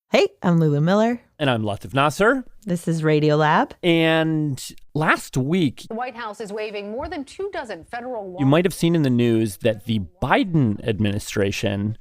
Hey, I'm Lulu Miller. And I'm Latif Nasser. This is Radiolab. And last week, the White House is waiving more than 24 federal laws. You might have seen in the news that the Biden administration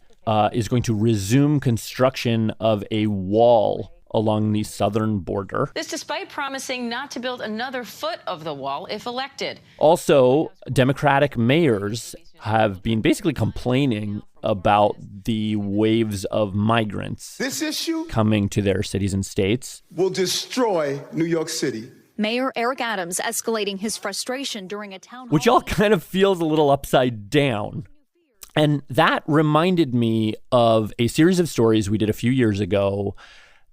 is going to resume construction of a wall along the southern border. This despite promising not to build another foot of the wall if elected. Also, Democratic mayors have been basically complaining about the waves of migrants this issue coming to their cities and states. Will destroy New York City. Mayor Eric Adams escalating his frustration during a town hall. Which all kind of feels a little upside down. And that reminded me of a series of stories we did a few years ago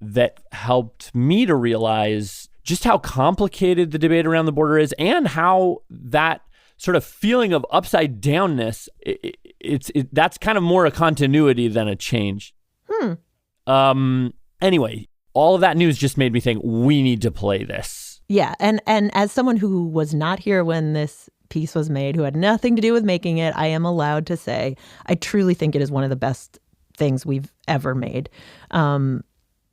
that helped me to realize just how complicated the debate around the border is and how that sort of feeling of upside downness, that's kind of more a continuity than a change. Anyway, all of that news just made me think we need to play this. Yeah, and as someone who was not here when this piece was made, who had nothing to do with making it, I am allowed to say I truly think it is one of the best things we've ever made.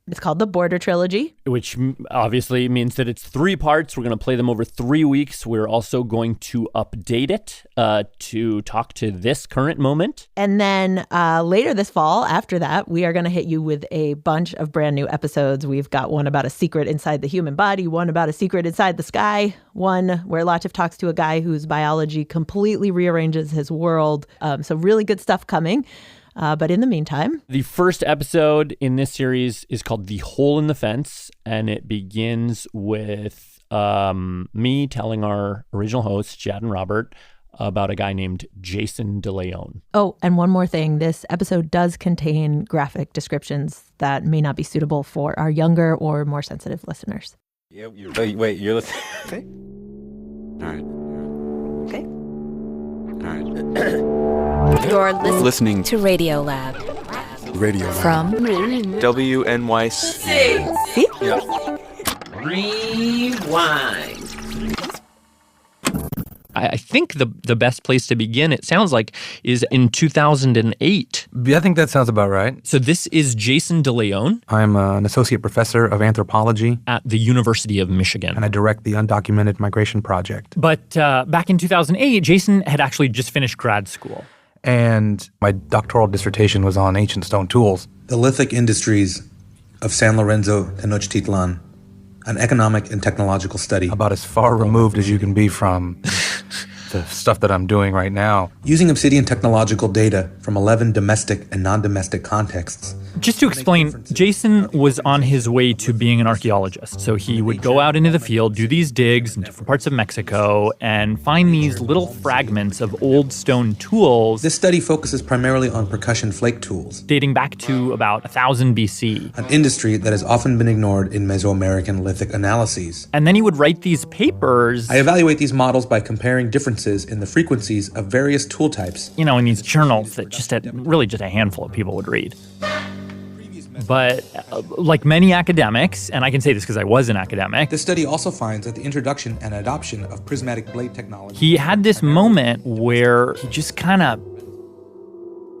It's called the Border Trilogy. Which obviously means that it's 3 parts. We're going to play them over 3 weeks. We're also going to update it to talk to this current moment. And then later this fall, after that, we are going to hit you with a bunch of brand new episodes. We've got one about a secret inside the human body, one about a secret inside the sky, one where Latif talks to a guy whose biology completely rearranges his world. So really good stuff coming. But in the meantime, the first episode in this series is called The Hole in the Fence, and it begins with me telling our original hosts, Chad and Robert, about a guy named Jason De León. Oh, and one more thing. This episode does contain graphic descriptions that may not be suitable for our younger or more sensitive listeners. Yeah, wait, you're listening? All right. Okay. All right. You're listening to Radiolab. Radio From WNYC. See? Yeah. Rewind. I think the best place to begin, it sounds like, is in 2008. I think that sounds about right. So this is Jason De León. I'm an associate professor of anthropology at the University of Michigan. And I direct the Undocumented Migration Project. But back in 2008, Jason had actually just finished grad school. And my doctoral dissertation was on ancient stone tools. The lithic industries of San Lorenzo Tenochtitlan, an economic and technological study. About as far removed as you can be from the stuff that I'm doing right now. Using obsidian technological data from 11 domestic and non-domestic contexts. Just to explain, Jason was on his way to being an archaeologist. So he would go out into the field, do these digs in different parts of Mexico, and find these little fragments of old stone tools. This study focuses primarily on percussion flake tools. Dating back to about 1000 BC. An industry that has often been ignored in Mesoamerican lithic analyses. And then he would write these papers. I evaluate these models by comparing differences in the frequencies of various tool types. You know, in these journals that just a handful of people would read. But like many academics, and I can say this because I was an academic. This study also finds that the introduction and adoption of prismatic blade technology. He had this moment where he just kind of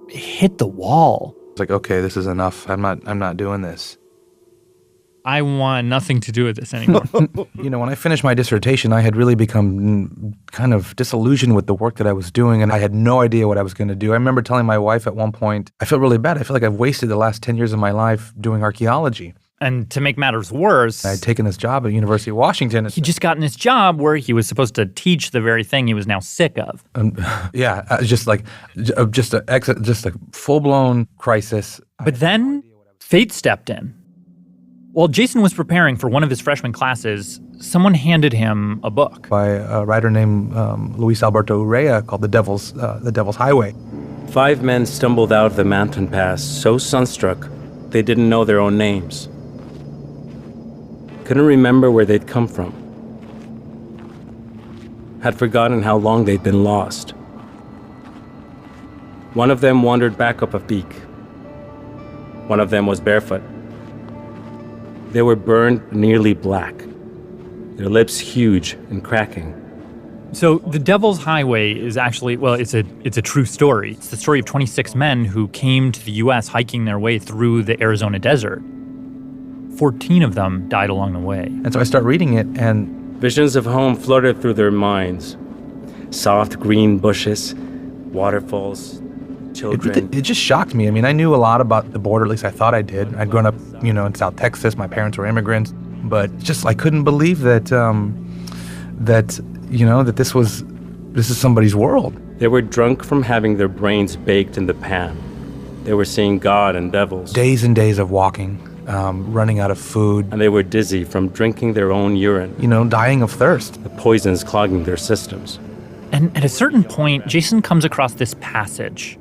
hit the wall. It's like, okay, this is enough. I'm not doing this. I want nothing to do with this anymore. You know, when I finished my dissertation, I had really become kind of disillusioned with the work that I was doing, and I had no idea what I was going to do. I remember telling my wife at one point, I feel really bad. I feel like I've wasted the last 10 years of my life doing archaeology. And to make matters worse, I had taken this job at University of Washington. He just gotten this job where he was supposed to teach the very thing he was now sick of. Just a full-blown crisis. But then fate stepped in. While Jason was preparing for one of his freshman classes, someone handed him a book. By a writer named Luis Alberto Urrea called The Devil's Highway. 5 men stumbled out of the mountain pass so sunstruck they didn't know their own names. Couldn't remember where they'd come from. Had forgotten how long they'd been lost. One of them wandered back up a peak. One of them was barefoot. They were burned nearly black, their lips huge and cracking. So The Devil's Highway is actually, well, it's a true story. It's the story of 26 men who came to the U.S. hiking their way through the Arizona desert. 14 of them died along the way. And so I start reading it, and visions of home flooded through their minds. Soft green bushes, waterfalls, children. It just shocked me. I mean, I knew a lot about the border, at least I thought I did. I'd grown up, in South Texas. My parents were immigrants. But just I couldn't believe that this is somebody's world. They were drunk from having their brains baked in the pan. They were seeing God and devils. Days and days of walking, running out of food. And they were dizzy from drinking their own urine. Dying of thirst. The poisons clogging their systems. And at a certain point, Jason comes across this passage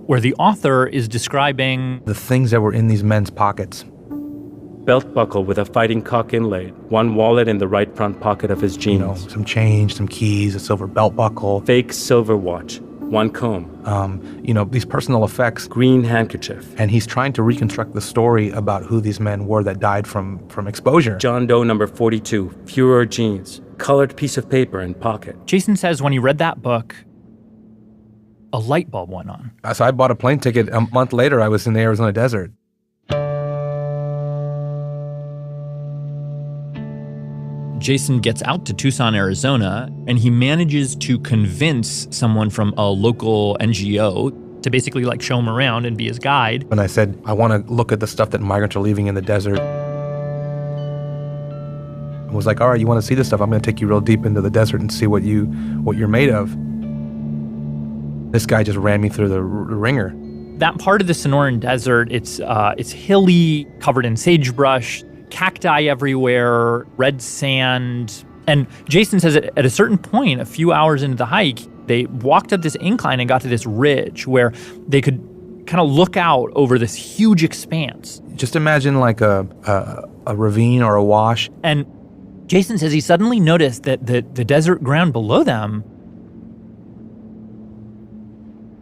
where the author is describing the things that were in these men's pockets. Belt buckle with a fighting cock inlaid, one wallet in the right front pocket of his jeans. Some change, some keys, a silver belt buckle. Fake silver watch, one comb. These personal effects. Green handkerchief. And he's trying to reconstruct the story about who these men were that died from exposure. John Doe number 42, Furor jeans, colored piece of paper in pocket. Jason says when he read that book, a light bulb went on. So I bought a plane ticket. A month later, I was in the Arizona desert. Jason gets out to Tucson, Arizona, and he manages to convince someone from a local NGO to basically show him around and be his guide. When I said, I want to look at the stuff that migrants are leaving in the desert, I was like, all right, you want to see this stuff? I'm going to take you real deep into the desert and see what you're made of. This guy just ran me through the ringer. That part of the Sonoran Desert, it's hilly, covered in sagebrush, cacti everywhere, red sand. And Jason says that at a certain point, a few hours into the hike, they walked up this incline and got to this ridge where they could kind of look out over this huge expanse. Just imagine a ravine or a wash. And Jason says he suddenly noticed that the desert ground below them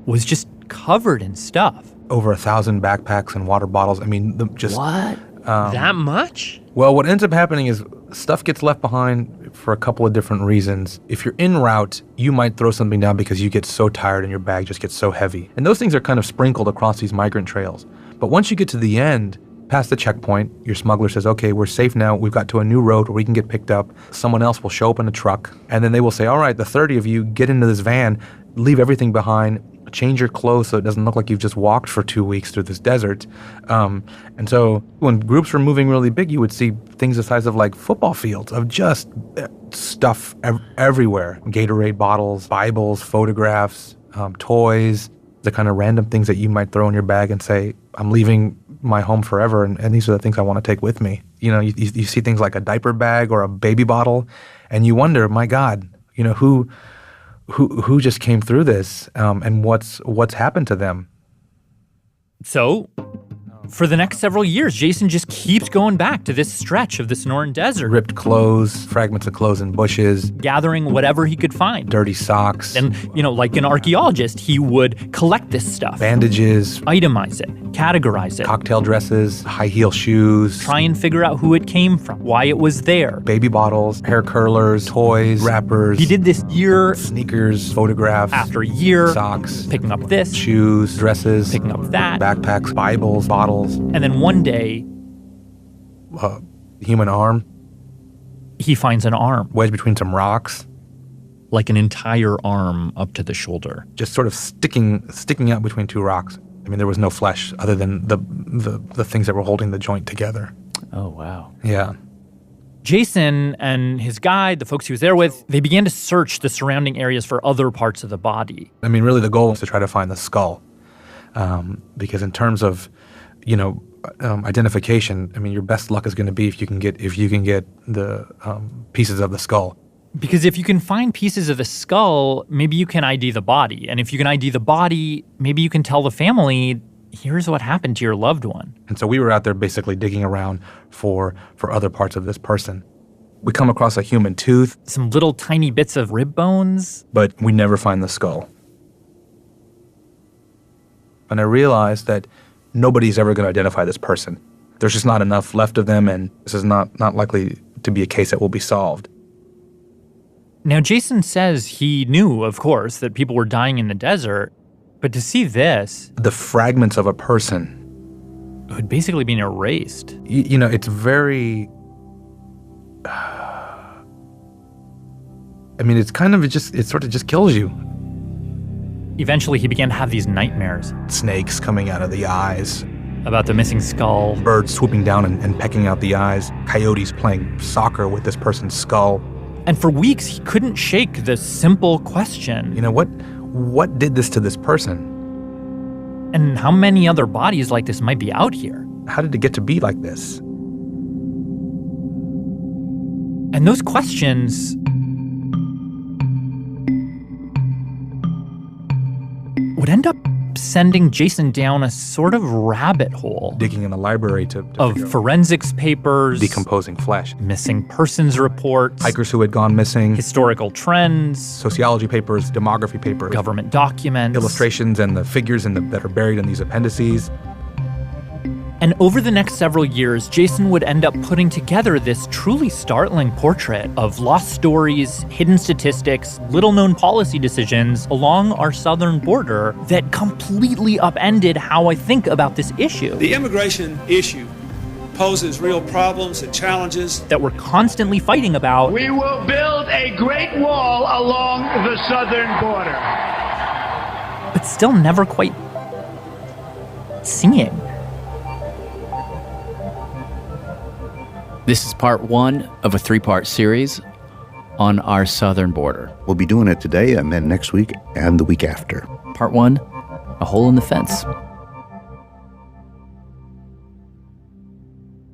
was just covered in stuff. Over 1,000 backpacks and water bottles. I mean, What? That much? Well, what ends up happening is stuff gets left behind for a couple of different reasons. If you're en route, you might throw something down because you get so tired and your bag just gets so heavy. And those things are kind of sprinkled across these migrant trails. But once you get to the end, past the checkpoint, your smuggler says, okay, we're safe now. We've got to a new road where we can get picked up. Someone else will show up in a truck. And then they will say, all right, the 30 of you get into this van, leave everything behind, change your clothes so it doesn't look like you've just walked for 2 weeks through this desert. And so when groups were moving really big, you would see things the size of football fields of just stuff everywhere. Gatorade bottles, Bibles, photographs, toys, the kind of random things that you might throw in your bag and say, I'm leaving my home forever, and these are the things I want to take with me. You see things like a diaper bag or a baby bottle, and you wonder, my God, who just came through this, and what's happened to them. So, for the next several years, Jason just keeps going back to this stretch of the Sonoran Desert. Ripped clothes, fragments of clothes in bushes. Gathering whatever he could find. Dirty socks. And, like an archaeologist, he would collect this stuff. Bandages. Itemize it, categorize it. Cocktail dresses, high heel shoes. Try and figure out who it came from, why it was there. Baby bottles, hair curlers, toys, wrappers. He did this year. Sneakers, photographs. After year. Socks. Picking up this. Shoes, dresses. Picking up that. Backpacks, Bibles, bottles. And then one day, human arm. He finds an arm. Wedged between some rocks. Like an entire arm up to the shoulder. Just sort of sticking out between two rocks. I mean, there was no flesh other than the things that were holding the joint together. Oh, wow. Yeah. Jason and his guide, the folks he was there with, they began to search the surrounding areas for other parts of the body. I mean, really the goal was to try to find the skull. Because in terms of identification, I mean, your best luck is going to be if you can get the pieces of the skull. Because if you can find pieces of the skull, maybe you can ID the body. And if you can ID the body, maybe you can tell the family, here's what happened to your loved one. And so we were out there basically digging around for other parts of this person. We come across a human tooth. Some little tiny bits of rib bones. But we never find the skull. And I realized that nobody's ever going to identify this person. There's just not enough left of them, and this is not likely to be a case that will be solved. Now, Jason says he knew, of course, that people were dying in the desert, but to see this... The fragments of a person who had basically been erased. You know, it's very... I mean, it's kind of it sort of just kills you. Eventually, he began to have these nightmares. Snakes coming out of the eyes. About the missing skull. Birds swooping down and pecking out the eyes. Coyotes playing soccer with this person's skull. And for weeks, he couldn't shake this simple question. You know, what did this to this person? And how many other bodies like this might be out here? How did it get to be like this? And those questions would end up sending Jason down a sort of rabbit hole. Digging in a library of forensics papers, decomposing flesh, missing persons reports, hikers who had gone missing, historical trends, sociology papers, demography papers, government documents, illustrations and the figures that are buried in these appendices. And over the next several years, Jason would end up putting together this truly startling portrait of lost stories, hidden statistics, little-known policy decisions along our southern border that completely upended how I think about this issue. The immigration issue poses real problems and challenges that we're constantly fighting about. We will build a great wall along the southern border. But still never quite seeing. This is part one of a three-part series on our southern border. We'll be doing it today and then next week and the week after. Part one, a hole in the fence.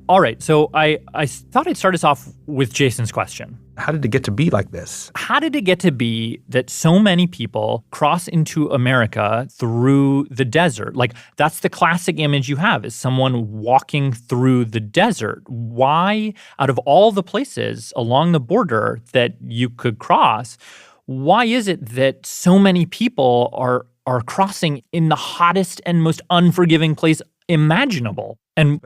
All right, so I thought I'd start us off with Jason's question. How did it get to be like this? How did it get to be that so many people cross into America through the desert? Like, that's the classic image you have, is someone walking through the desert. Why, out of all the places along the border that you could cross, why is it that so many people are crossing in the hottest and most unforgiving place imaginable? And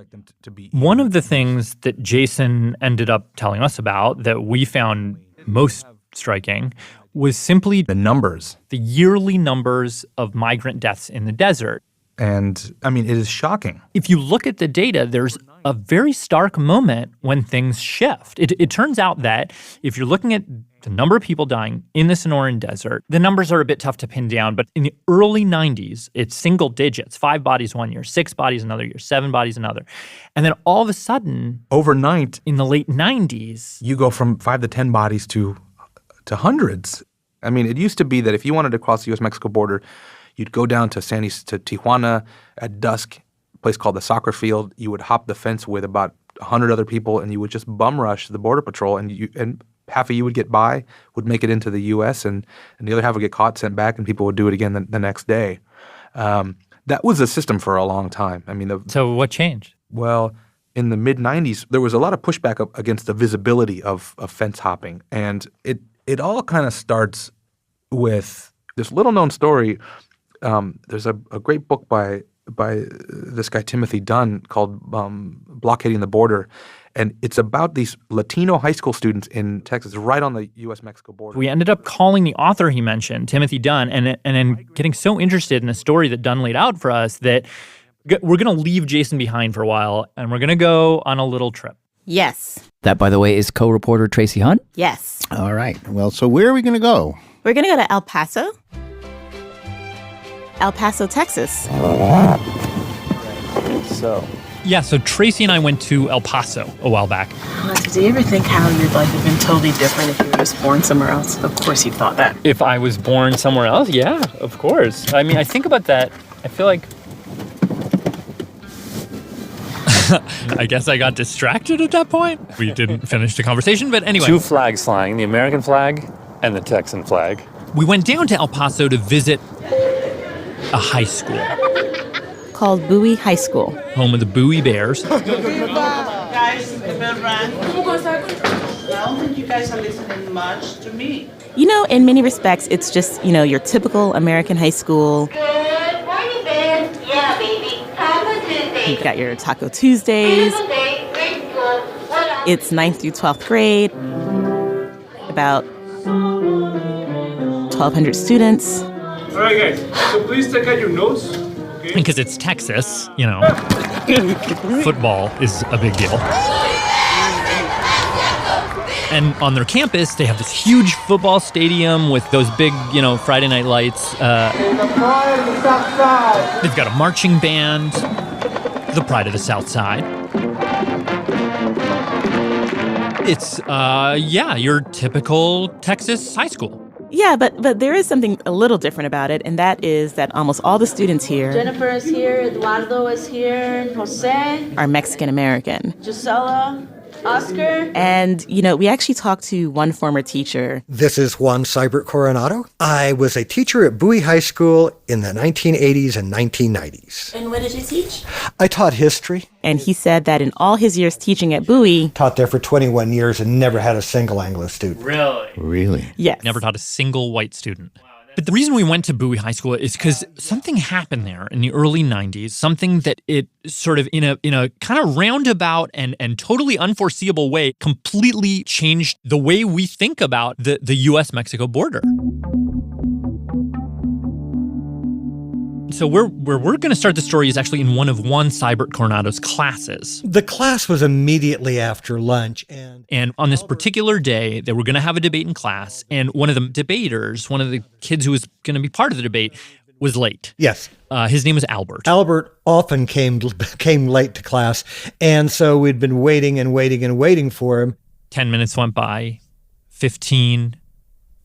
one of the things that Jason ended up telling us about that we found most striking was simply the numbers, the yearly numbers of migrant deaths in the desert. And I mean, it is shocking. If you look at the data, there's a very stark moment when things shift. It turns out that if you're looking at the number of people dying in the Sonoran Desert, the numbers are a bit tough to pin down, but in the early 90s, it's single digits, 5 bodies one year, 6 bodies another year, 7 bodies another. And then all of a sudden, overnight, in the late 90s, you go from 5 to 10 bodies to hundreds. I mean, it used to be that if you wanted to cross the U.S.-Mexico border, you'd go down to Tijuana at dusk, a place called the Soccer Field. You would hop the fence with about 100 other people, and you would just bum rush the Border Patrol, and half of you would get by, would make it into the U.S., and the other half would get caught, sent back, and people would do it again the next day. That was the system for a long time. I mean, so what changed? Well, in the mid-'90s, there was a lot of pushback against the visibility of fence hopping, and it all kind of starts with this little-known story. There's a great book by this guy Timothy Dunn called Blockading the Border, and it's about these Latino high school students in Texas, right on the U.S.-Mexico border. We ended up calling the author he mentioned, Timothy Dunn, and then getting so interested in the story that Dunn laid out for us that we're going to leave Jason behind for a while, and we're going to go on a little trip. Yes. That, by the way, is co-reporter Tracy Hunt. Yes. All right. Well, so where are we going to go? We're going to go to El Paso, Texas. So Tracy and I went to El Paso a while back. Do you ever think how you'd like have been totally different if you were just born somewhere else? Of course you thought that. If I was born somewhere else? Yeah, of course. I mean, I think about that. I feel like I guess I got distracted at that point. We didn't finish the conversation, but anyway. 2 flags flying, the American flag and the Texan flag. We went down to El Paso to visit a high school. Called Bowie High School. Home of the Bowie Bears. Guys, the bell rang. I don't think you guys are listening much to me. You know, in many respects, it's just, your typical American high school. Good morning, Ben. Yeah, baby. Taco Tuesday. You've got your Taco Tuesdays. Grade school. What else? It's 9th through 12th grade. About 1,200 students. All right, guys. So please take out your notes. Okay? Because it's Texas, football is a big deal. And on their campus, they have this huge football stadium with those big, Friday night lights. They've got a marching band, the Pride of the South Side. It's, your typical Texas high school. Yeah, but there is something a little different about it, and that is that almost all the students here... Jennifer is here, Eduardo is here, Jose... ...are Mexican-American. Gisela... Oscar. And, we actually talked to one former teacher. This is Juan Seibert Coronado. I was a teacher at Bowie High School in the 1980s and 1990s. And what did you teach? I taught history. And he said that in all his years teaching at Bowie... Taught there for 21 years and never had a single Anglo student. Really? Yes. Never taught a single white student. But the reason we went to Bowie High School is because something happened there in the early 90s, something that it sort of in a kind of roundabout and totally unforeseeable way completely changed the way we think about the U.S.-Mexico border. So where we're going to start the story is actually in one of Juan Seibert Coronado's classes. The class was immediately after lunch. And on this particular day, they were going to have a debate in class. And one of the debaters, one of the kids who was going to be part of the debate, was late. Yes. His name was Albert. Albert often came late to class. And so we'd been waiting and waiting and waiting for him. 10 minutes went by, 15,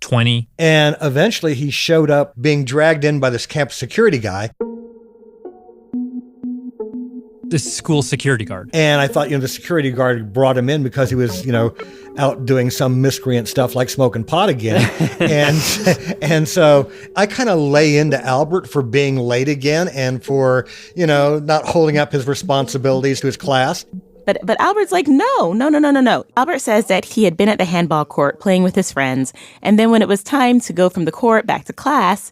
20. And eventually he showed up being dragged in by this campus security guy. The school security guard. And I thought, the security guard brought him in because he was, out doing some miscreant stuff like smoking pot again. and so I kind of lay into Albert for being late again and for, not holding up his responsibilities to his class. But Albert's like, no. Albert says that he had been at the handball court playing with his friends. And then when it was time to go from the court back to class,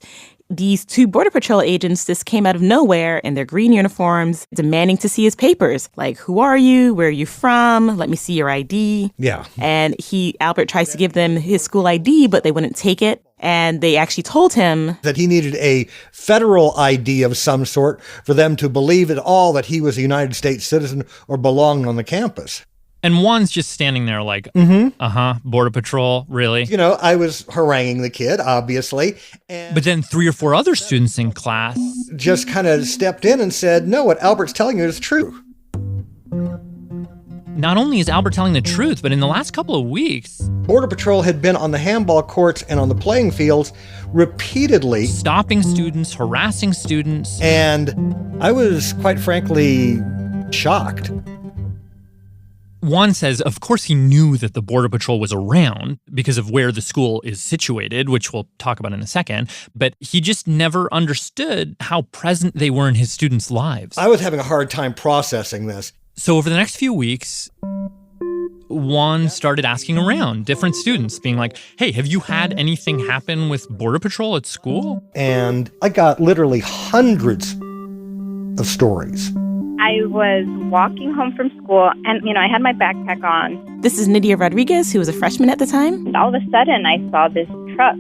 these two Border Patrol agents just came out of nowhere in their green uniforms, demanding to see his papers. Like, who are you? Where are you from? Let me see your ID. Yeah. And Albert tries to give them his school ID, but they wouldn't take it. And they actually told him that he needed a federal ID of some sort for them to believe at all that he was a United States citizen or belonged on the campus. And Juan's just standing there like, Border Patrol, really? I was haranguing the kid, obviously. But then 3 or 4 other students in class just kind of stepped in and said, no, what Albert's telling you is true. Not only is Albert telling the truth, but in the last couple of weeks, Border Patrol had been on the handball courts and on the playing fields repeatedly. Stopping students, harassing students. And I was, quite frankly, shocked. Juan says, of course, he knew that the Border Patrol was around because of where the school is situated, which we'll talk about in a second, but he just never understood how present they were in his students' lives. I was having a hard time processing this. So over the next few weeks, Juan started asking around different students, being like, hey, have you had anything happen with Border Patrol at school? And I got literally hundreds of stories. I was walking home from school and, I had my backpack on. This is Nydia Rodriguez, who was a freshman at the time. And all of a sudden, I saw this truck,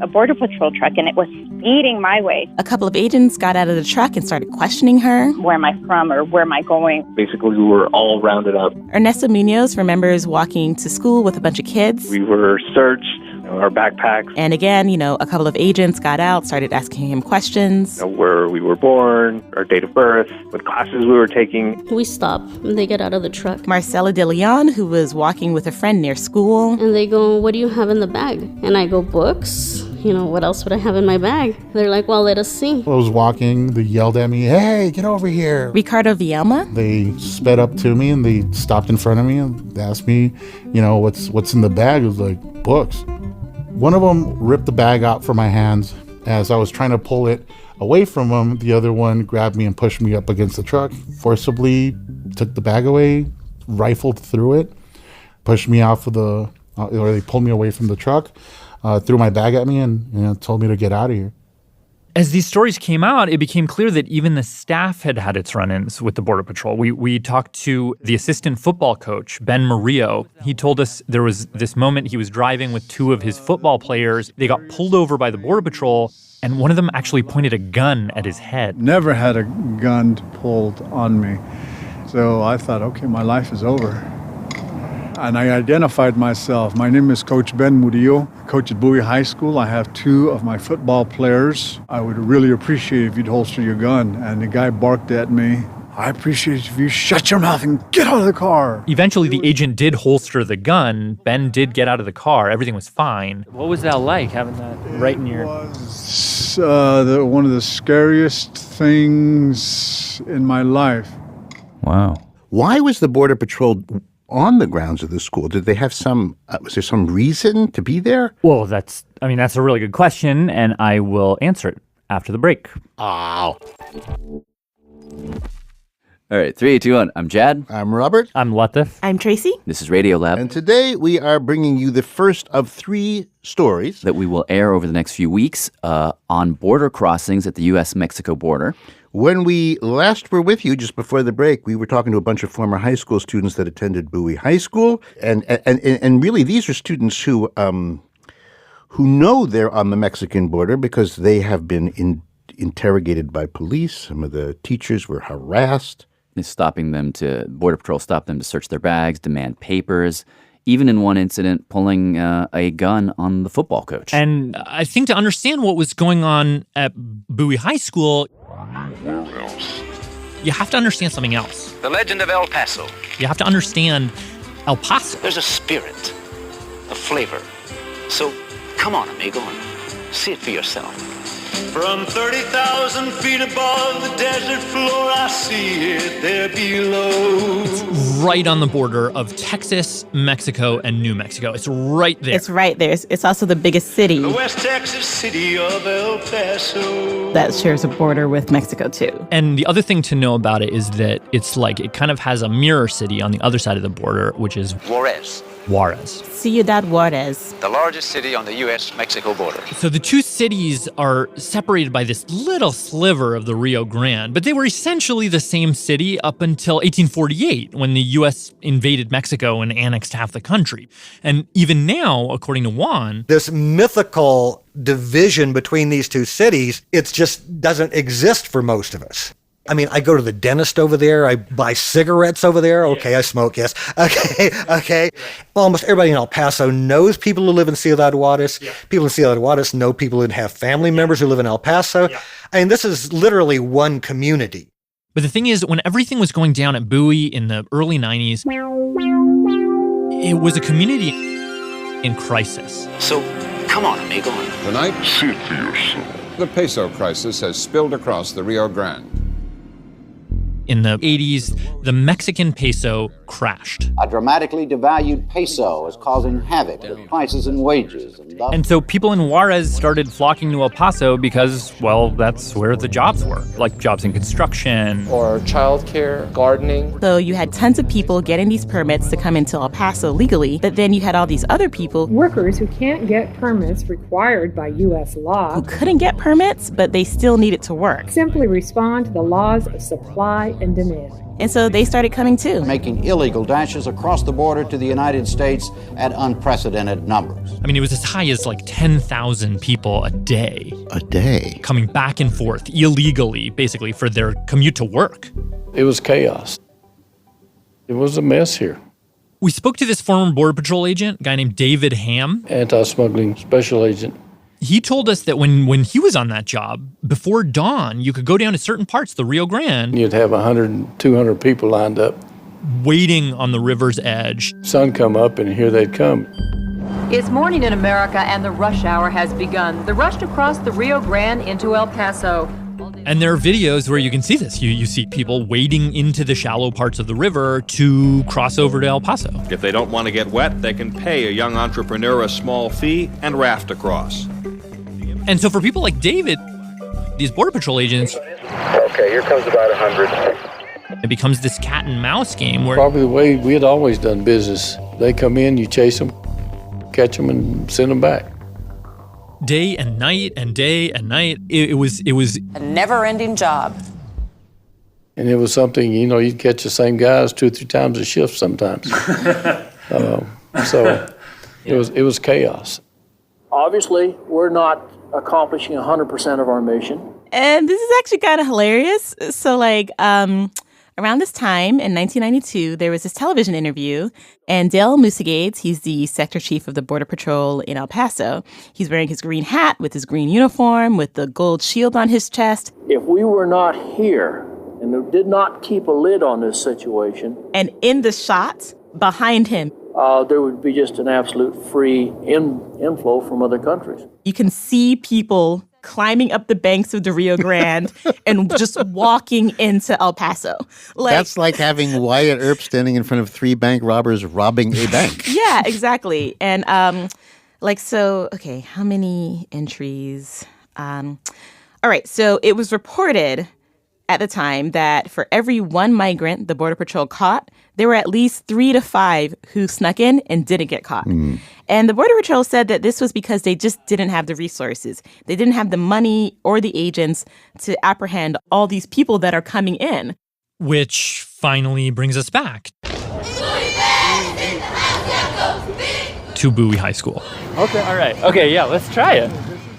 a Border Patrol truck, and it was speeding my way. A couple of agents got out of the truck and started questioning her. Where am I from or where am I going? Basically, we were all rounded up. Ernesto Munoz remembers walking to school with a bunch of kids. We were searched. Our backpacks. And again, a couple of agents got out, started asking him questions. Where we were born, our date of birth, what classes we were taking. We stop and they get out of the truck. Marcela De León, who was walking with a friend near school. And they go, what do you have in the bag? And I go, books. What else would I have in my bag? They're like, well, let us see. I was walking, they yelled at me, hey, get over here. Ricardo Villalma. They sped up to me and they stopped in front of me and asked me, what's in the bag? It was like, books. One of them ripped the bag out from my hands. As I was trying to pull it away from him, the other one grabbed me and pushed me up against the truck, forcibly took the bag away, rifled through it, pushed me off of or they pulled me away from the truck, threw my bag at me and told me to get out of here. As these stories came out, it became clear that even the staff had had its run-ins with the Border Patrol. We talked to the assistant football coach, Ben Murillo. He told us there was this moment he was driving with two of his football players. They got pulled over by the Border Patrol, and one of them actually pointed a gun at his head. Never had a gun pulled on me. So I thought, okay, my life is over. And I identified myself. My name is Coach Ben Murillo, coach at Bowie High School. I have two of my football players. I would really appreciate if you'd holster your gun. And the guy barked at me. I appreciate it if you shut your mouth and get out of the car. Eventually, the agent did holster the gun. Ben did get out of the car. Everything was fine. What was that like, having that right in your... It was one of the scariest things in my life. Wow. Why was the Border Patrol on the grounds of the school? Did they have was there some reason to be there? Well, that's a really good question, and I will answer it after the break. Oh. All right, 3, 2, 1. I'm Jad. I'm Robert. I'm Latif. I'm Tracy. This is Radiolab. And today we are bringing you the first of 3 stories that we will air over the next few weeks on border crossings at the U.S.-Mexico border. When we last were with you, just before the break, we were talking to a bunch of former high school students that attended Bowie High School. And really, these are students who know they're on the Mexican border because they have been interrogated by police. Some of the teachers were harassed. Border Patrol stopped them to search their bags, demand papers, even in one incident, pulling a gun on the football coach. And I think to understand what was going on at Bowie High School, you have to understand something else. The legend of El Paso. You have to understand El Paso. There's a spirit, a flavor. So come on, amigo, and see it for yourself. From 30,000 feet above the desert floor, I see it there below. It's right on the border of Texas, Mexico, and New Mexico. It's right there. It's right there. It's also the biggest city. The West Texas city of El Paso. That shares a border with Mexico, too. And the other thing to know about it is that it kind of has a mirror city on the other side of the border, which is Juarez. Ciudad Juarez. The largest city on the U.S.-Mexico border. So the two cities are separated by this little sliver of the Rio Grande, but they were essentially the same city up until 1848, when the U.S. invaded Mexico and annexed half the country. And even now, according to Juan, this mythical division between these two cities, it just doesn't exist for most of us. I mean, I go to the dentist over there. I buy cigarettes over there. Okay, I smoke, yes. Okay. Almost everybody in El Paso knows people who live in Ciudad Juarez. Yeah. People in Ciudad Juarez know people who have family members who live in El Paso. Yeah. I mean, this is literally one community. But the thing is, when everything was going down at Bowie in the early 90s, it was a community in crisis. So, come on, amigo. Tonight, see it for yourself. The peso crisis has spilled across the Rio Grande. In the 80s, the Mexican peso crashed. A dramatically devalued peso is causing havoc with prices and wages. And so people in Juarez started flocking to El Paso because, well, that's where the jobs were, like jobs in construction. Or childcare, gardening. So you had tons of people getting these permits to come into El Paso legally, but then you had all these other people. Workers who can't get permits required by U.S. law. Who couldn't get permits, but they still needed to work. Simply respond to the laws of supply and demand. And so they started coming too. Making illegal dashes across the border to the United States at unprecedented numbers. I mean, it was as high as like 10,000 people a day. A day? Coming back and forth illegally, basically, for their commute to work. It was chaos. It was a mess here. We spoke to this former Border Patrol agent, a guy named David Ham. Anti-smuggling special agent. He told us that when he was on that job, before dawn, you could go down to certain parts of the Rio Grande. You'd have 100, 200 people lined up. Waiting on the river's edge. Sun come up and here they'd come. It's morning in America and the rush hour has begun. The rush to cross the Rio Grande into El Paso. And there are videos where you can see this. You see people wading into the shallow parts of the river to cross over to El Paso. If they don't want to get wet, they can pay a young entrepreneur a small fee and raft across. And so for people like David, these Border Patrol agents... Okay, here comes about 100. It becomes this cat and mouse game where... Probably the way we had always done business. They come in, you chase them, catch them, and send them back. day and night and day and night. It was A never-ending job. And it was something, you'd catch the same guys 2 or 3 times a shift sometimes. So it was chaos. Obviously, we're not accomplishing 100% of our mission. And this is actually kind of hilarious. So, around this time in 1992, there was this television interview, and Dale Musagades, he's the sector chief of the Border Patrol in El Paso. He's wearing his green hat with his green uniform, with the gold shield on his chest. If we were not here and did not keep a lid on this situation, and in the shot behind him, there would be just an absolute free inflow from other countries. You can see people climbing up the banks of the Rio Grande and just walking into El Paso. That's like having Wyatt Earp standing in front of 3 bank robbers robbing a bank. Yeah, exactly. And okay, how many entries? All right, so it was reported at the time that for every 1 migrant the Border Patrol caught, there were at least 3 to 5 who snuck in and didn't get caught. And the Border Patrol said that this was because they just didn't have the resources. They didn't have the money or the agents to apprehend all these people that are coming in. Which finally brings us back to Bowie High School. Okay. All right. Okay, yeah, let's try it.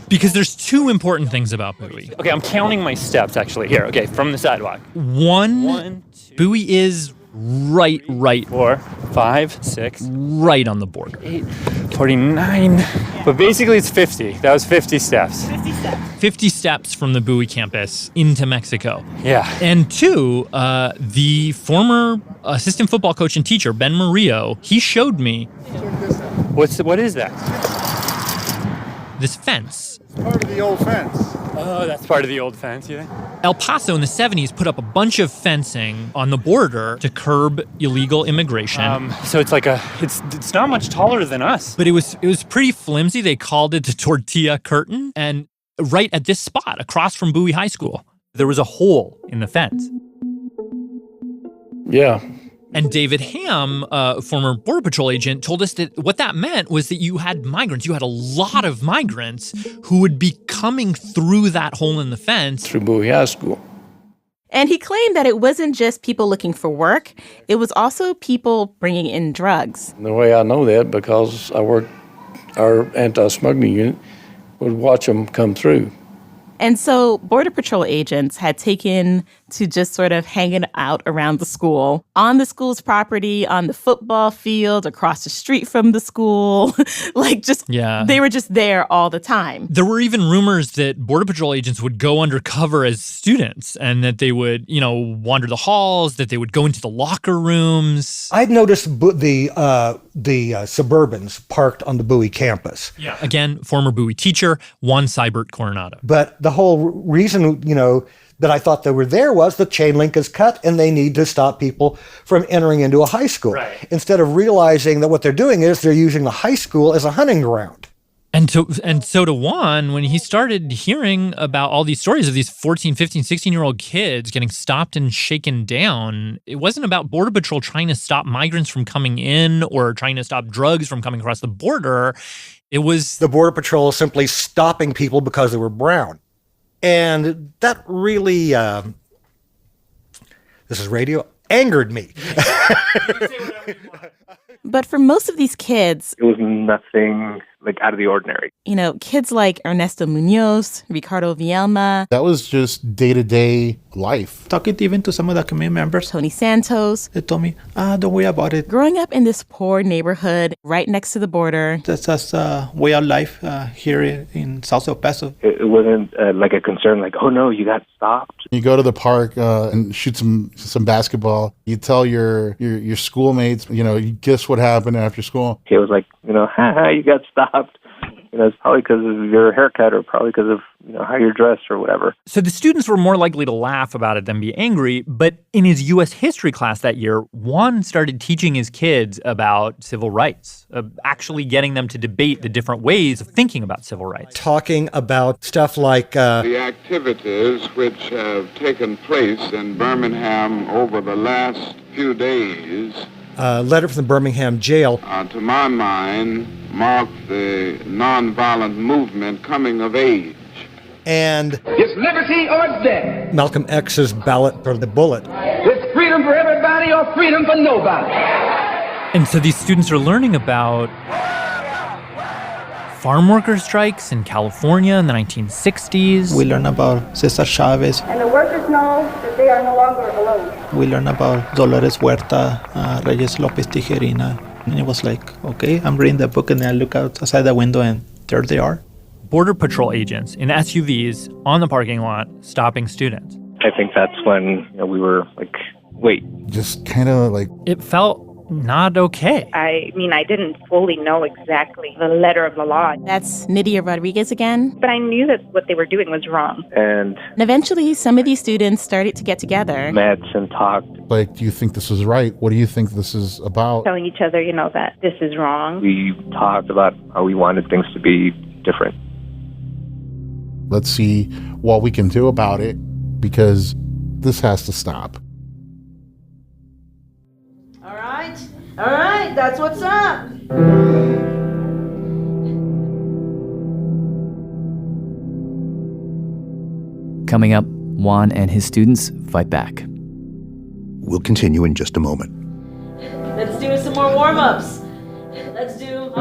Because there's 2 important things about Bowie. Okay, I'm counting my steps, actually. Here, okay, from the sidewalk. 1, Bowie is right. 4, 5, 6. Right on the border. 8, 49. But basically it's 50. That was 50 steps. 50 steps from the Bowie campus into Mexico. Yeah. And 2, the former assistant football coach and teacher, Ben Murillo, he showed me. What is that? This fence. Part of the old fence. Oh, that's part of the old fence, you think? El Paso in the 70s put up a bunch of fencing on the border to curb illegal immigration. So it's like it's not much taller than us. But it was pretty flimsy. They called it the tortilla curtain. And right at this spot, across from Bowie High School, there was a hole in the fence. Yeah. And David Ham, former Border Patrol agent, told us that what that meant was that you had migrants. You had a lot of migrants who would be coming through that hole in the fence. Through Bowie High School. And he claimed that it wasn't just people looking for work. It was also people bringing in drugs. The way I know that, because I worked our anti-smuggling unit, would watch them come through. And so Border Patrol agents had taken to just sort of hanging out around the school, on the school's property, on the football field, across the street from the school. They were just there all the time. There were even rumors that Border Patrol agents would go undercover as students and that they would, wander the halls, that they would go into the locker rooms. I'd noticed the Suburbans parked on the Bowie campus. Yeah. Again, former Bowie teacher, Juan Seibert Coronado. But the whole reason, that I thought they were there was the chain link is cut and they need to stop people from entering into a high school. Right. Instead of realizing that what they're doing is they're using the high school as a hunting ground. And so to Juan, when he started hearing about all these stories of these 14, 15, 16-year-old kids getting stopped and shaken down, it wasn't about Border Patrol trying to stop migrants from coming in or trying to stop drugs from coming across the border. It was the Border Patrol simply stopping people because they were brown. And that really, this is radio, angered me. But for most of these kids, it was nothing out of the ordinary. Kids like Ernesto Munoz, Ricardo Vielma. That was just day-to-day life. Talking even to some of the community members. Tony Santos. They told me, don't worry about it. Growing up in this poor neighborhood right next to the border. That's just a way of life here in South El Paso. It wasn't like a concern oh no, you got stopped. You go to the park and shoot some basketball. You tell your schoolmates, guess what happened after school. It was haha, you got stopped. It's probably because of your haircut or probably because of how you're dressed or whatever. So the students were more likely to laugh about it than be angry. But in his U.S. history class that year, Juan started teaching his kids about civil rights, actually getting them to debate the different ways of thinking about civil rights. Talking about stuff like the activities which have taken place in Birmingham over the last few days a letter from the Birmingham jail. To my mind, marked the nonviolent movement coming of age. And it's liberty or it's death. Malcolm X's ballot for the bullet. It's freedom for everybody or freedom for nobody. And so these students are learning about farm worker strikes in California in the 1960s. We learn about Cesar Chavez. And the workers know that they are no longer alone. We learn about Dolores Huerta, Reyes Lopez Tijerina. And it was like, okay, I'm reading the book and then I look outside the window and there they are. Border Patrol agents in SUVs on the parking lot stopping students. I think that's when we were like, wait. Just kind of like... It felt not okay. I mean, I didn't fully know exactly the letter of the law. That's Nydia Rodriguez again. But I knew that what they were doing was wrong. And eventually, some of these students started to get together. Met and talked. Like, do you think this is right? What do you think this is about? Telling each other, that this is wrong. We talked about how we wanted things to be different. Let's see what we can do about it, because this has to stop. All right, that's what's up. Coming up, Juan and his students fight back. We'll continue in just a moment. Let's do some more warm-ups. Let's do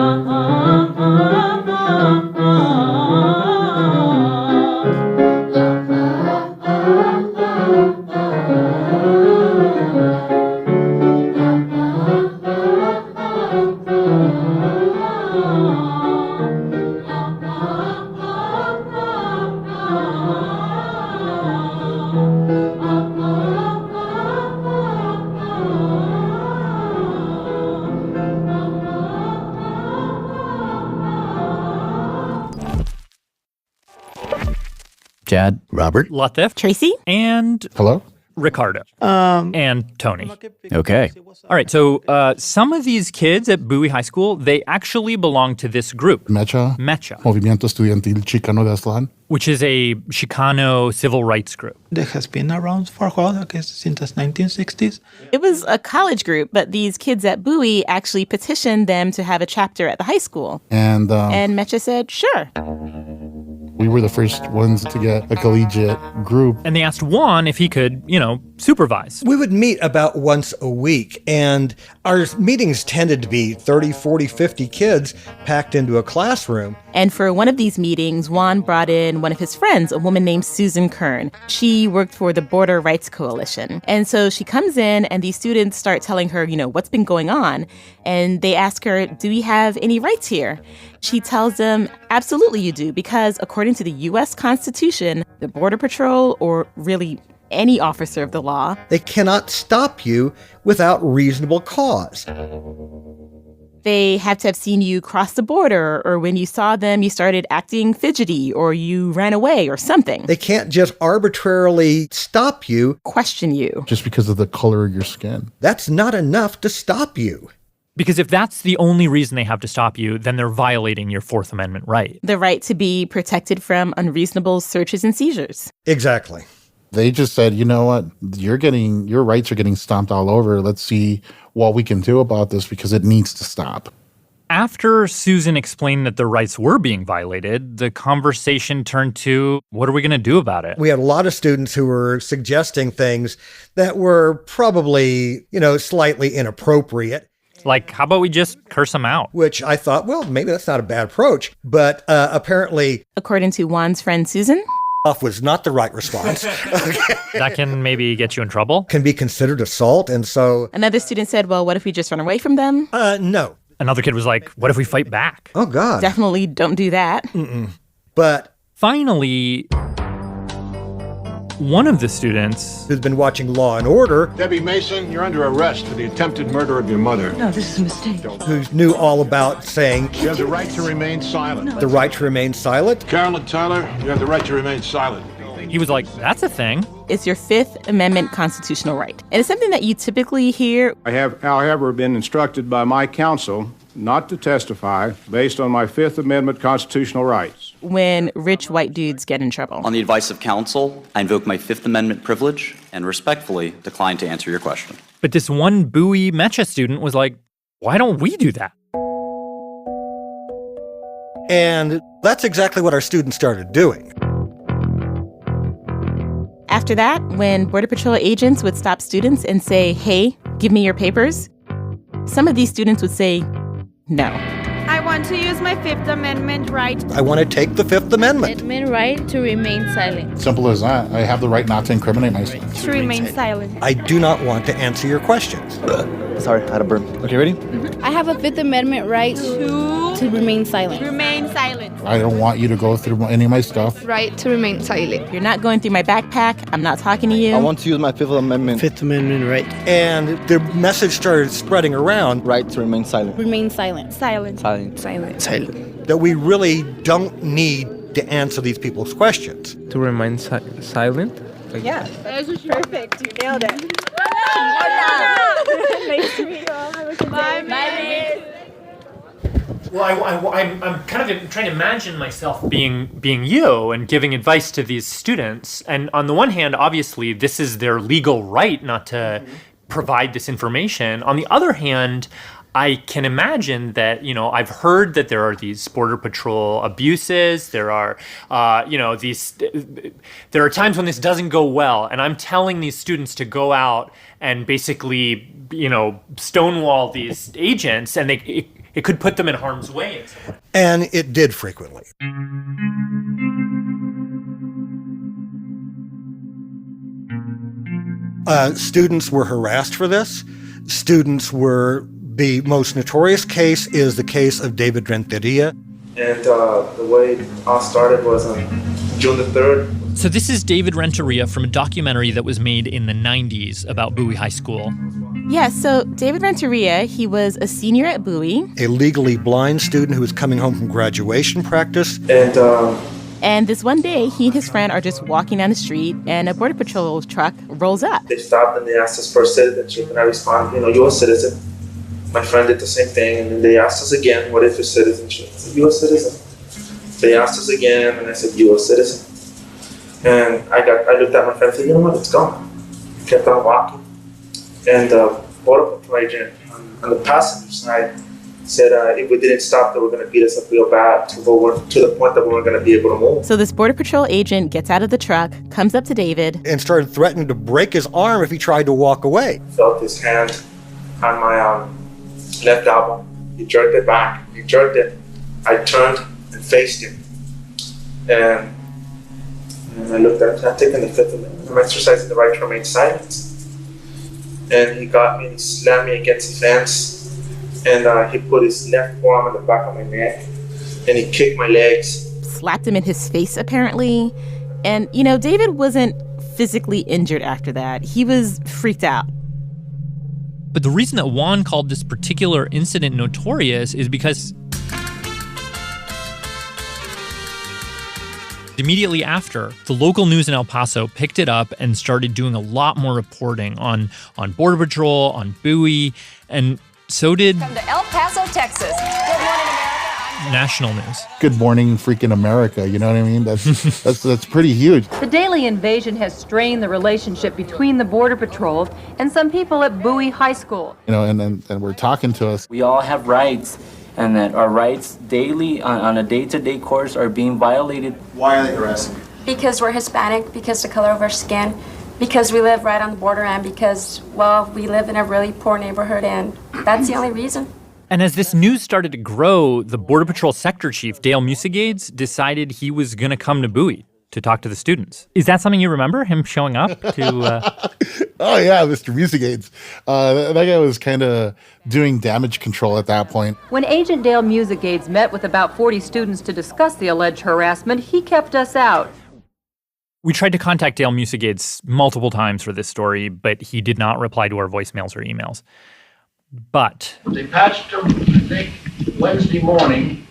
Chad, Robert, Latif, Tracy, and hello, Ricardo, and Tony. Okay. All right, so some of these kids at Bowie High School, they actually belong to this group. Mecha. Movimiento Estudiantil Chicano de Aztlán. Which is a Chicano civil rights group. That has been around for a while, I guess, since the 1960s. It was a college group, but these kids at Bowie actually petitioned them to have a chapter at the high school. And Mecha said, sure. We were the first ones to get a collegiate group. And they asked Juan if he could, supervise. We would meet about once a week, and our meetings tended to be 30, 40, 50 kids packed into a classroom. And for one of these meetings, Juan brought in one of his friends, a woman named Susan Kern. She worked for the Border Rights Coalition. And so she comes in, and these students start telling her, what's been going on. And they ask her, do we have any rights here? She tells them, absolutely you do, because according to the U.S. Constitution, the Border Patrol, or really any officer of the law, they cannot stop you without reasonable cause. They have to have seen you cross the border, or when you saw them, you started acting fidgety, or you ran away, or something. They can't just arbitrarily stop you, question you, just because of the color of your skin. That's not enough to stop you. Because if that's the only reason they have to stop you, then they're violating your Fourth Amendment right. The right to be protected from unreasonable searches and seizures. Exactly. They just said, you know what, your rights are getting stomped all over. Let's see what we can do about this because it needs to stop. After Susan explained that their rights were being violated, the conversation turned to, what are we going to do about it? We had a lot of students who were suggesting things that were probably, slightly inappropriate. Like, how about we just curse them out? Which I thought, well, maybe that's not a bad approach. But apparently, according to Juan's friend Susan, off was not the right response. That can maybe get you in trouble? Can be considered assault. And so another student said, well, what if we just run away from them? No. Another kid was like, what if we fight back? Oh, God. Definitely don't do that. Mm-mm. But finally, one of the students who's been watching Law and Order, Debbie Mason, you're under arrest for the attempted murder of your mother. No, this is a mistake. Who knew all about saying you have the right to remain silent. The right to remain silent. Carolyn Tyler, you have the right to remain silent. He was like, that's a thing. It's your Fifth Amendment constitutional right. And it's something that you typically hear. I have, however, been instructed by my counsel not to testify based on my Fifth Amendment constitutional rights. When rich white dudes get in trouble. On the advice of counsel, I invoke my Fifth Amendment privilege and respectfully decline to answer your question. But this one Bowie Mecha student was like, why don't we do that? And that's exactly what our students started doing. After that, when Border Patrol agents would stop students and say, hey, give me your papers, some of these students would say, no. I want to use my Fifth Amendment right. I want to take the Fifth Amendment. Right to remain silent. Simple as that. I have the right not to incriminate myself. To remain silent. I do not want to answer your questions. Sorry, I had a burp. Okay, ready? I have a Fifth Amendment right to remain silent. Remain silent. I don't want you to go through any of my stuff. Right to remain silent. You're not going through my backpack. I'm not talking to you. I want to use my Fifth Amendment. Fifth Amendment right. And the message started spreading around. Right to remain silent. Remain silent. Silent. Silent. Silent. Silent. That we really don't need to answer these people's questions. To remain silent? Yeah, that was perfect. You nailed it. Nice to meet you all. Have a good day. Bye. Well, I'm kind of trying to imagine myself being you and giving advice to these students. And on the one hand, obviously, this is their legal right not to provide this information. On the other hand, I can imagine that, I've heard that there are these Border Patrol abuses. There are, there are times when this doesn't go well. And I'm telling these students to go out and basically, stonewall these agents, and it could put them in harm's way. And it did frequently. Students were harassed for this. The most notorious case is the case of David Renteria. And the way it all started was on June the 3rd. So this is David Renteria from a documentary that was made in the 90s about Bowie High School. Yeah, so David Renteria, he was a senior at Bowie. A legally blind student who was coming home from graduation practice. And this one day, he and his friend are just walking down the street, and a Border Patrol truck rolls up. They stopped and they asked us for citizenship, and I responded, you're a citizen. My friend did the same thing, and then they asked us again, what is your citizenship? I said, you're a citizen. They asked us again, and I said, you're a citizen. And I looked at my friend and said, you know what, let's go. Kept on walking. And the Border Patrol agent on the passenger side said if we didn't stop, they were going to beat us up real bad to the point that we weren't going to be able to move. So this Border Patrol agent gets out of the truck, comes up to David, and started threatening to break his arm if he tried to walk away. Felt his hand on my left elbow. He jerked it back. He jerked it. I turned and faced him. And I looked at him. I'm taking the Fifth Amendment. I'm exercising the right to remain silent. And he got me and he slammed me against the fence. And he put his left arm on the back of my neck. And he kicked my legs. Slapped him in his face, apparently. And, David wasn't physically injured after that. He was freaked out. But the reason that Juan called this particular incident notorious is because immediately after, the local news in El Paso picked it up and started doing a lot more reporting on Border Patrol, on Bowie, and so did Come to El Paso, Texas. Good morning, America. National news. Good morning, freaking America. You know what I mean? That's pretty huge. The daily invasion has strained the relationship between the Border Patrol and some people at Bowie High School. And we're talking to us. We all have rights, and that our rights daily, on a day-to-day course, are being violated. Why are they harassing you? Because we're Hispanic, because the color of our skin, because we live right on the border, and because, we live in a really poor neighborhood, and that's the only reason. And as this news started to grow, the Border Patrol sector chief, Dale Musegades, decided he was going to come to Bowie to talk to the students. Is that something you remember, him showing up to... Oh, yeah, Mr. Musegades. That guy was kind of doing damage control at that point. When Agent Dale Musegades met with about 40 students to discuss the alleged harassment, he kept us out. We tried to contact Dale Musegades multiple times for this story, but he did not reply to our voicemails or emails. But they patched him, I think, Wednesday morning.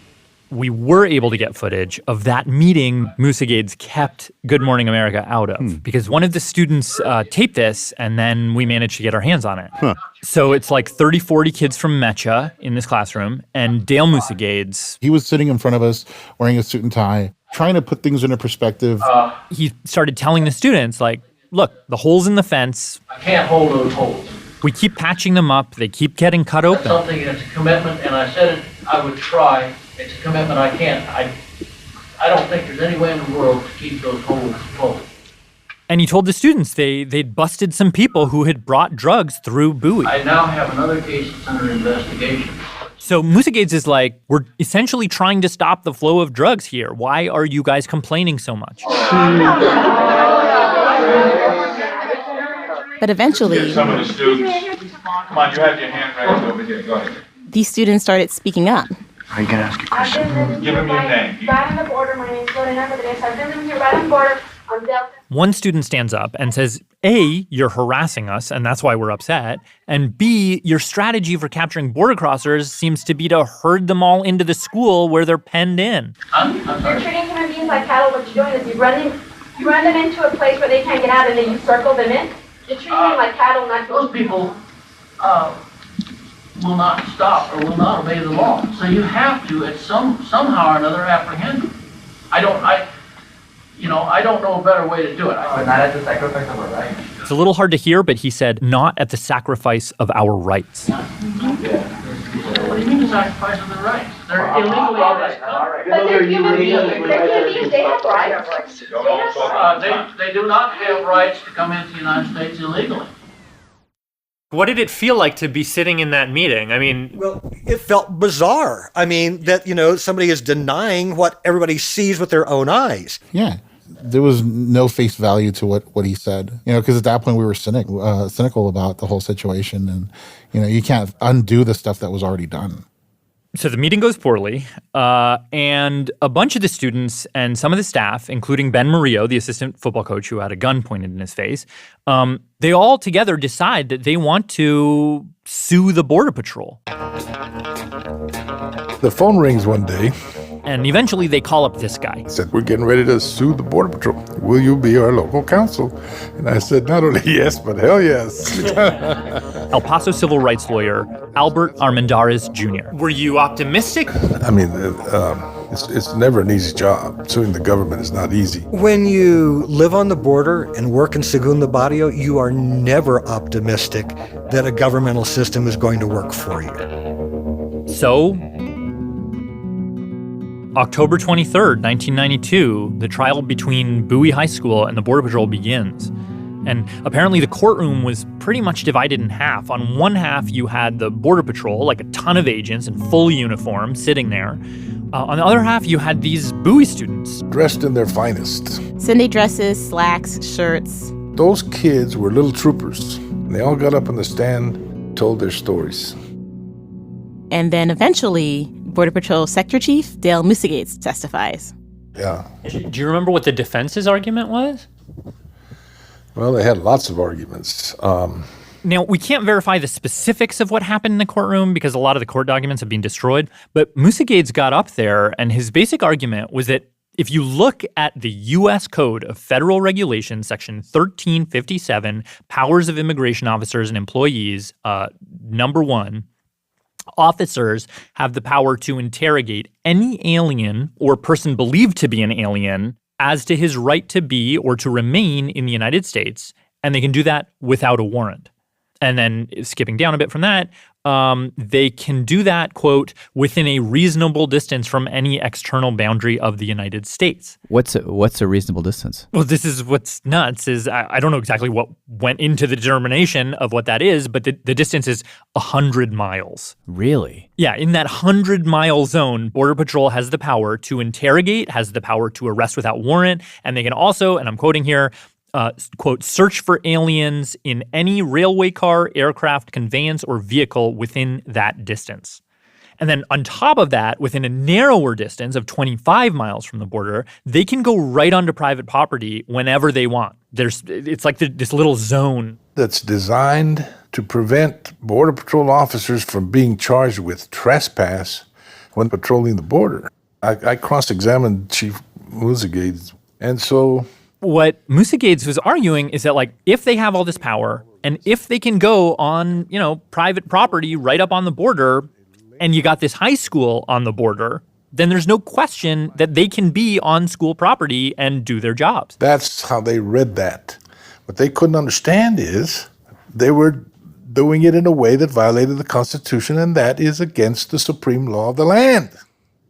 We were able to get footage of that meeting Musegades kept Good Morning America out of because one of the students taped this, and then we managed to get our hands on it. Huh. So it's like 30, 40 kids from Mecha in this classroom, and Dale Musegades. He was sitting in front of us wearing a suit and tie, trying to put things into perspective. He started telling the students, look, the holes in the fence. I can't hold those holes. We keep patching them up. They keep getting cut open. That's something that's a commitment, and I said it, I would try. It's a commitment I can't. I don't think there's any way in the world to keep those holes full. And he told the students they'd busted some people who had brought drugs through Bowie. I now have another case that's under investigation. So Musagades is like, we're essentially trying to stop the flow of drugs here. Why are you guys complaining so much? But eventually, Some of the students, come on, you have your hand raised over here. Go ahead. these students started speaking up. Are you going to ask a question? Give him your name. Right on the border. My name's Lorena Rodriguez. I've been living here right on the border on Delta. One student stands up and says, A, you're harassing us, and that's why we're upset. And B, your strategy for capturing border crossers seems to be to herd them all into the school where they're penned in. You're treating human beings like cattle. What you're doing is you run them into a place where they can't get out, and then you circle them in. You're treating them like cattle, not Those people will not stop or will not obey the law. So you have to, at somehow or another, apprehend them. I don't know a better way to do it. Not at the sacrifice of our rights. It's a little hard to hear, but he said, not at the sacrifice of our rights. What do you mean the sacrifice of their rights? They're illegally in this country. But they're human beings. They're human beings. They have rights. They do not have rights to come into the United States illegally. What did it feel like to be sitting in that meeting? I mean... Well, it felt bizarre. I mean, that, somebody is denying what everybody sees with their own eyes. Yeah. There was no face value to what he said, because at that point we were cynical about the whole situation. And, you can't undo the stuff that was already done. So the meeting goes poorly, and a bunch of the students and some of the staff, including Ben Murillo, the assistant football coach who had a gun pointed in his face, they all together decide that they want to sue the Border Patrol. The phone rings one day. And eventually they call up this guy. Said, we're getting ready to sue the Border Patrol. Will you be our local counsel? And I said, not only yes, but hell yes. El Paso civil rights lawyer Albert Armendariz Jr. Were you optimistic? I mean, it's never an easy job. Suing the government is not easy. When you live on the border and work in Segundo Barrio, you are never optimistic that a governmental system is going to work for you. So, October 23rd, 1992, the trial between Bowie High School and the Border Patrol begins. And apparently the courtroom was pretty much divided in half. On one half, you had the Border Patrol, like a ton of agents in full uniform sitting there. On the other half, you had these Bowie students. Dressed in their finest. Sunday dresses, slacks, shirts. Those kids were little troopers. They all got up on the stand, told their stories. And then eventually, Border Patrol Sector Chief Dale Musagades testifies. Yeah. Do you remember what the defense's argument was? Well, they had lots of arguments. Now, we can't verify the specifics of what happened in the courtroom because a lot of the court documents have been destroyed, but Musagades got up there and his basic argument was that if you look at the U.S. Code of Federal Regulations, Section 1357, Powers of Immigration Officers and Employees, number 1, officers have the power to interrogate any alien or person believed to be an alien as to his right to be or to remain in the United States, and they can do that without a warrant. And then skipping down a bit from that, they can do that, quote, within a reasonable distance from any external boundary of the United States. What's a reasonable distance? Well, this is what's nuts is I don't know exactly what went into the determination of what that is, but the distance is 100 miles. Really? Yeah, in that 100-mile zone, Border Patrol has the power to interrogate, has the power to arrest without warrant, and they can also, and I'm quoting here, quote, search for aliens in any railway car, aircraft, conveyance, or vehicle within that distance. And then on top of that, within a narrower distance of 25 miles from the border, they can go right onto private property whenever they want. It's like this little zone. That's designed to prevent Border Patrol officers from being charged with trespass when patrolling the border. I cross-examined Chief Musagades, and so... What Musagades was arguing is that, like, if they have all this power and if they can go on, private property right up on the border and you got this high school on the border, then there's no question that they can be on school property and do their jobs. That's how they read that. What they couldn't understand is they were doing it in a way that violated the Constitution, and that is against the supreme law of the land.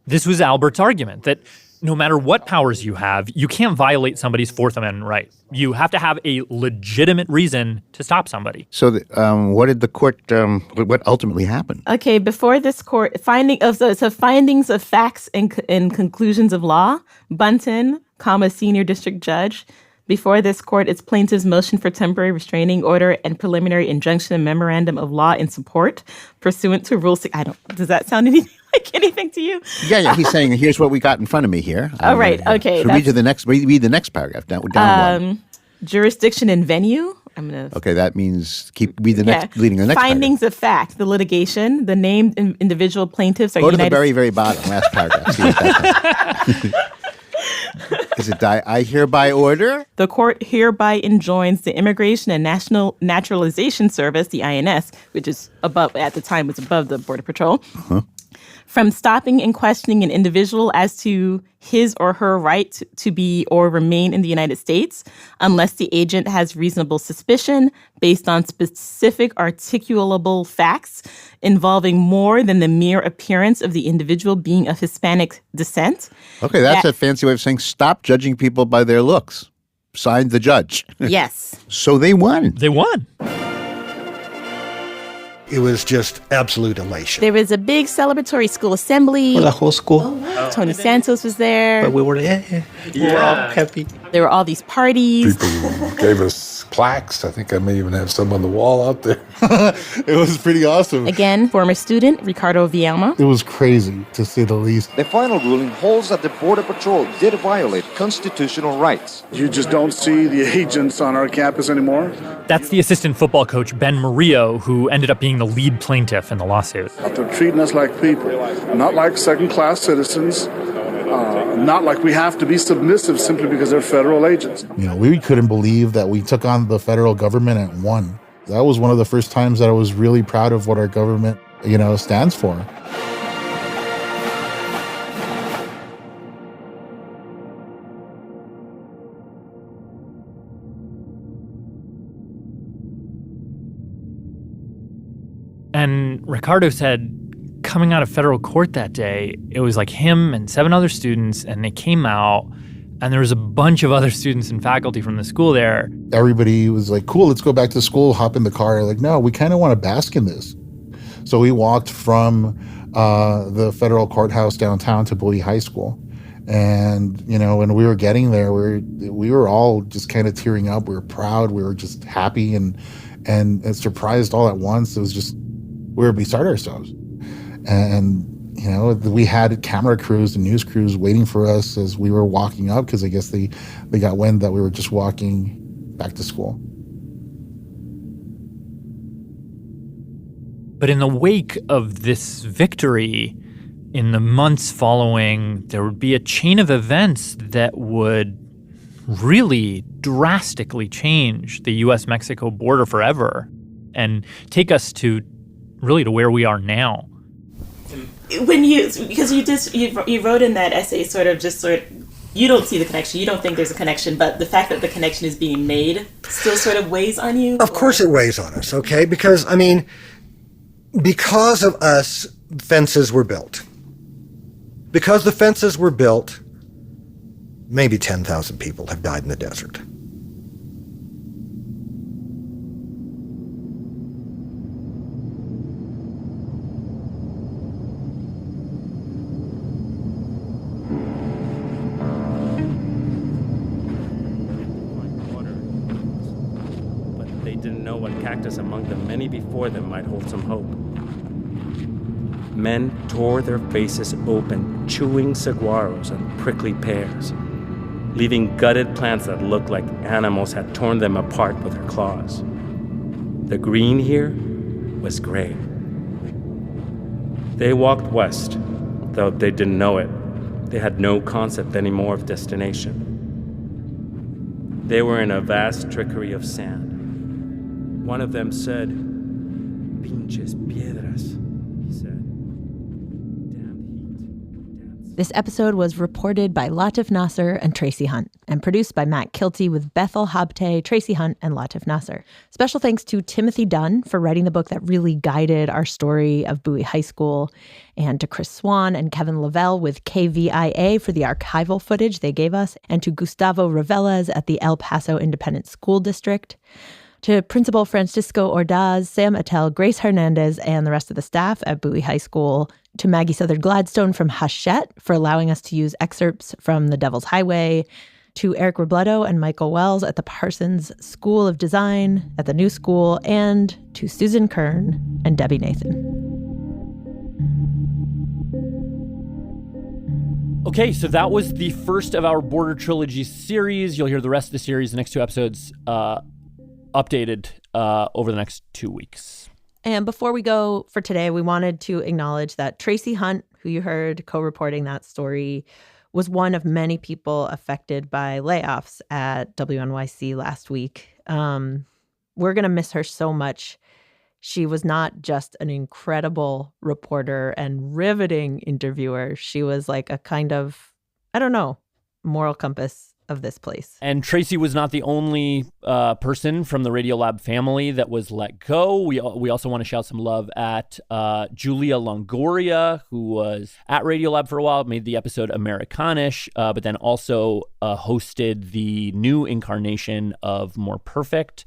This was Albert's argument, that no matter what powers you have, you can't violate somebody's Fourth Amendment right. You have to have a legitimate reason to stop somebody. So what did the court, what ultimately happened? Okay, before this court, findings of facts and conclusions of law, Bunton, senior district judge. Before this court, it's plaintiff's motion for temporary restraining order and preliminary injunction and memorandum of law in support pursuant to Rule 6. Does that sound like anything to you? Yeah. He's saying, here's what we got in front of me here. All right. Okay. So read the next paragraph down one. Jurisdiction and venue. Okay, that means reading the next findings paragraph. Of fact, the litigation, the named individual plaintiffs are Go to the very, very bottom, last paragraph. See what that is it I hereby order? The court hereby enjoins the Immigration and National Naturalization Service, the INS, which is at the time was above the Border Patrol, from stopping and questioning an individual as to his or her right to be or remain in the United States unless the agent has reasonable suspicion based on specific articulable facts involving more than the mere appearance of the individual being of Hispanic descent. Okay, that's a fancy way of saying stop judging people by their looks. Signed the judge. Yes. So they won. They won. It was just absolute elation. There was a big celebratory school assembly. For the whole school. Oh, wow. Tony Santos was there. But we were all happy. There were all these parties. People gave us plaques. I think I may even have some on the wall out there. It was pretty awesome. Again, former student Ricardo Vialma. It was crazy, to say the least. The final ruling holds that the Border Patrol did violate constitutional rights. You just don't see the agents on our campus anymore? That's the assistant football coach, Ben Murillo, who ended up being the lead plaintiff in the lawsuit. They're treating us like people, not like second-class citizens, not like we have to be submissive simply because they're federal agents. We couldn't believe that we took on the federal government and won. That was one of the first times that I was really proud of what our government, stands for. And Ricardo said, coming out of federal court that day, it was like him and 7 other students, and they came out, and there was a bunch of other students and faculty from the school there. Everybody was like, cool, let's go back to school, hop in the car. Like, no, we kind of want to bask in this. So we walked from the federal courthouse downtown to Bowie High School. And, when we were getting there, we were all just kind of tearing up. We were proud. We were just happy and surprised all at once. It was just, we were beside ourselves. And, we had camera crews and news crews waiting for us as we were walking up because I guess they got wind that we were just walking back to school. But in the wake of this victory, in the months following, there would be a chain of events that would really drastically change the U.S.-Mexico border forever and take us to where we are now. When you wrote in that essay you don't see the connection, you don't think there's a connection, but the fact that the connection is being made still sort of weighs on you? Of course it weighs on us, okay? Because of us, fences were built. Because the fences were built, maybe 10,000 people have died in the desert. Among the many before them might hold some hope. Men tore their faces open, chewing saguaros and prickly pears, leaving gutted plants that looked like animals had torn them apart with their claws. The green here was gray. They walked west, though they didn't know it. They had no concept anymore of destination. They were in a vast trickery of sand. One of them said, "Pinches piedras," he said. Damn heat, damn This episode was reported by Latif Nasser and Tracy Hunt and produced by Matt Kilty with Bethel Habte, Tracy Hunt, and Latif Nasser. Special thanks to Timothy Dunn for writing the book that really guided our story of Bowie High School, and to Chris Swan and Kevin Lavelle with KVIA for the archival footage they gave us, and to Gustavo Ravelas at the El Paso Independent School District. To Principal Francisco Ordaz, Sam Attell, Grace Hernandez, and the rest of the staff at Bowie High School. To Maggie Southard Gladstone from Hachette for allowing us to use excerpts from The Devil's Highway. To Eric Robledo and Michael Wells at the Parsons School of Design at the New School. And to Susan Kern and Debbie Nathan. Okay, so that was the first of our Border Trilogy series. You'll hear the rest of the series, the next 2 episodes, updated over the next 2 weeks. And before we go for today, we wanted to acknowledge that Tracy Hunt, who you heard co-reporting that story, was one of many people affected by layoffs at WNYC last week. We're going to miss her so much. She was not just an incredible reporter and riveting interviewer. She was like a kind of, I don't know, moral compass of this place. And Tracy was not the only person from the Radiolab family that was let go. We also want to shout some love at Julia Longoria, who was at Radiolab for a while, made the episode Americanish, but then also hosted the new incarnation of More Perfect,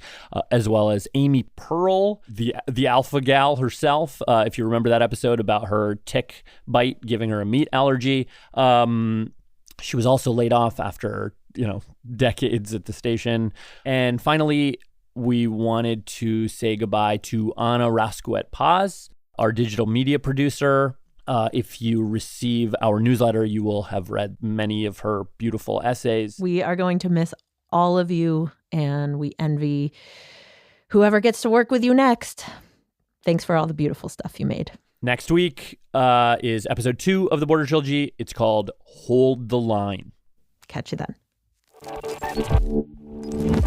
as well as Amy Pearl, the alpha gal herself, if you remember that episode about her tick bite giving her a meat allergy. She was also laid off after, decades at the station. And finally, we wanted to say goodbye to Anna Raskuet-Paz, our digital media producer. If you receive our newsletter, you will have read many of her beautiful essays. We are going to miss all of you, and we envy whoever gets to work with you next. Thanks for all the beautiful stuff you made. Next week is episode 2 of the Border Trilogy. It's called Hold the Line. Catch you then.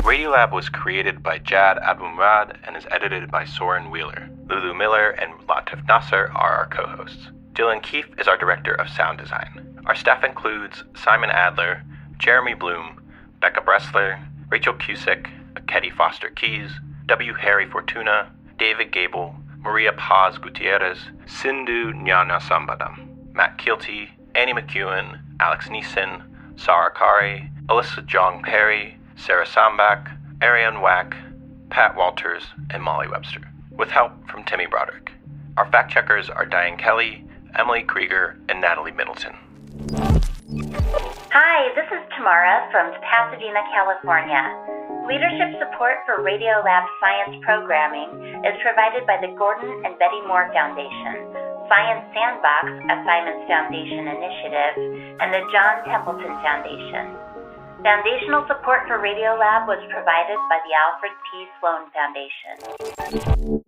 Radiolab was created by Jad Abumrad and is edited by Soren Wheeler. Lulu Miller and Latif Nasser are our co-hosts. Dylan Keefe is our director of sound design. Our staff includes Simon Adler, Jeremy Bloom, Becca Bressler, Rachel Cusick, Ketty Foster Keys, W. Harry Fortuna, David Gable, Maria Paz Gutierrez, Sindhu Nyana Sambadam, Matt Kilty, Annie McEwen, Alex Neeson, Sarah Kari, Alyssa Jong Perry, Sarah Sambach, Ariane Wack, Pat Walters, and Molly Webster, with help from Timmy Broderick. Our fact checkers are Diane Kelly, Emily Krieger, and Natalie Middleton. Hi, this is Tamara from Pasadena, California. Leadership support for Radiolab science programming is provided by the Gordon and Betty Moore Foundation, Science Sandbox, a Simons Foundation initiative, and the John Templeton Foundation. Foundational support for Radiolab was provided by the Alfred P. Sloan Foundation.